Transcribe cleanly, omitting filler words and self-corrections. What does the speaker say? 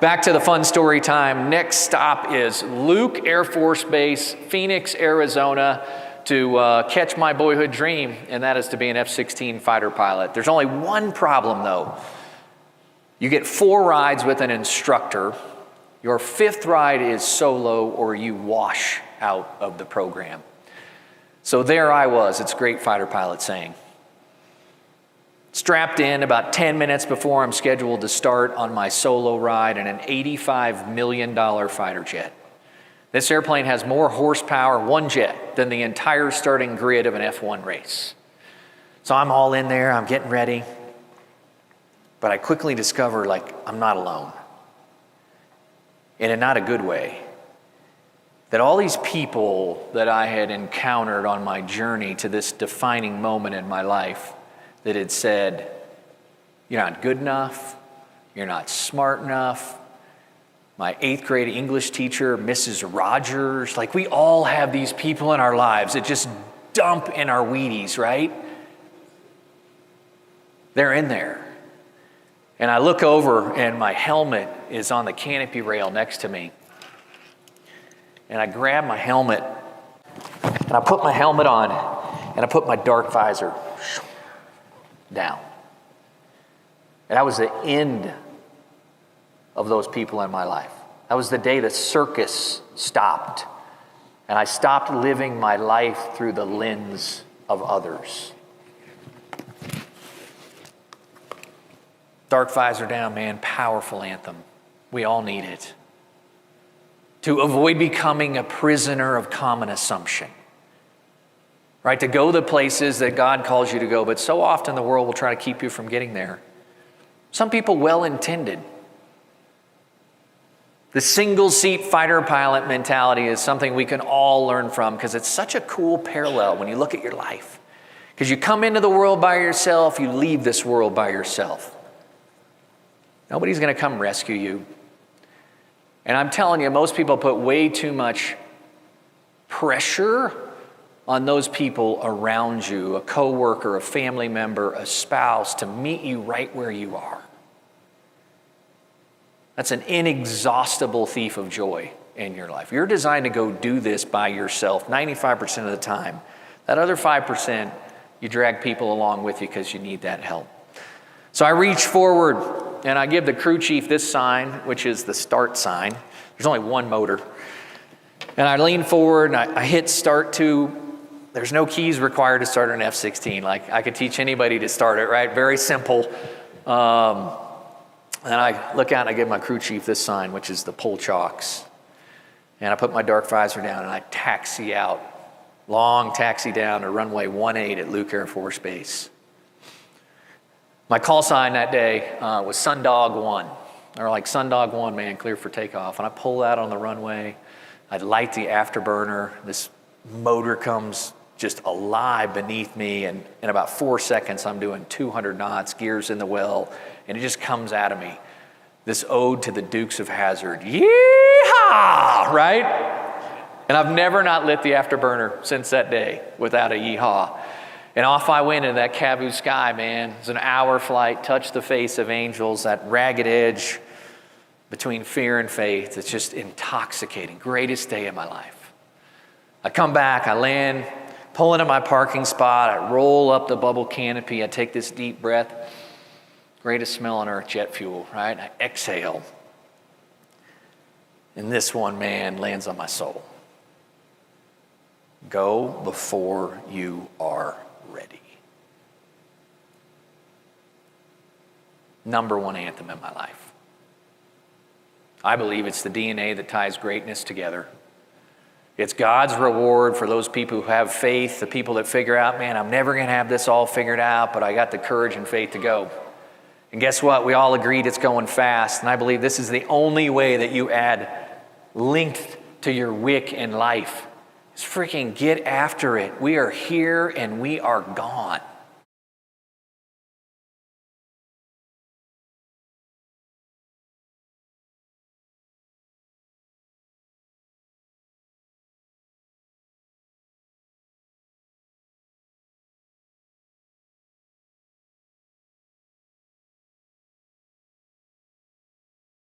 Back to the fun story time. Next stop is Luke Air Force Base, Phoenix, Arizona, to catch my boyhood dream, and that is to be an F-16 fighter pilot. There's only one problem, though. You get 4 rides with an instructor. Your 5th ride is solo, or you wash out of the program. So there I was. It's a great fighter pilot saying. Strapped in about 10 minutes before I'm scheduled to start on my solo ride in an $85 million fighter jet. This airplane has more horsepower, one jet, than the entire starting grid of an F1 race. So I'm all in there, I'm getting ready. But I quickly discover, I'm not alone. And in not a good way. That all these people that I had encountered on my journey to this defining moment in my life that had said, you're not good enough, you're not smart enough. My 8th grade English teacher, Mrs. Rogers, we all have these people in our lives that just dump in our Wheaties, right? They're in there. And I look over and my helmet is on the canopy rail next to me. And I grab my helmet and I put my helmet on and I put my dark visor down. And that was the end of those people in my life. That was the day the circus stopped. And I stopped living my life through the lens of others. Dark visor down, man, powerful anthem. We all need it. To avoid becoming a prisoner of common assumption. Right? To go the places that God calls you to go, but so often the world will try to keep you from getting there. Some people well-intended. The single-seat fighter pilot mentality is something we can all learn from because it's such a cool parallel when you look at your life. Because you come into the world by yourself, you leave this world by yourself. Nobody's going to come rescue you. And I'm telling you, most people put way too much pressure on those people around you, a coworker, a family member, a spouse, to meet you right where you are. That's an inexhaustible thief of joy in your life. You're designed to go do this by yourself 95% of the time. That other 5%, you drag people along with you because you need that help. So I reach forward and I give the crew chief this sign, which is the start sign. There's only one motor. And I lean forward and I hit start 2. There's no keys required to start an F-16. I could teach anybody to start it, right? Very simple. And I look out and I give my crew chief this sign, which is the pull chocks. And I put my dark visor down and I taxi out. Long taxi down to runway 18 at Luke Air Force Base. My call sign that day was Sundog 1. Or Sundog 1, man, clear for takeoff. And I pull out on the runway. I light the afterburner. This motor comes just alive beneath me. And in about 4 seconds, I'm doing 200 knots, gears in the well. And it just comes out of me. This ode to the Dukes of Hazzard. Yee-haw! Right? And I've never not lit the afterburner since that day without a yee-haw. And off I went into that Kavu sky, man. It's an hour flight, touched the face of angels, that ragged edge between fear and faith. It's just intoxicating. Greatest day of my life. I come back, I land, pull into my parking spot, I roll up the bubble canopy, I take this deep breath. Greatest smell on earth, jet fuel, right? I exhale. And this one, man, lands on my soul. Go before you are ready. Number one anthem in my life. I believe it's the DNA that ties greatness together. It's God's reward for those people who have faith, the people that figure out, man, I'm never going to have this all figured out, but I got the courage and faith to go. And guess what? We all agreed it's going fast. And I believe this is the only way that you add length to your wick in life. Is freaking get after it. We are here and we are gone.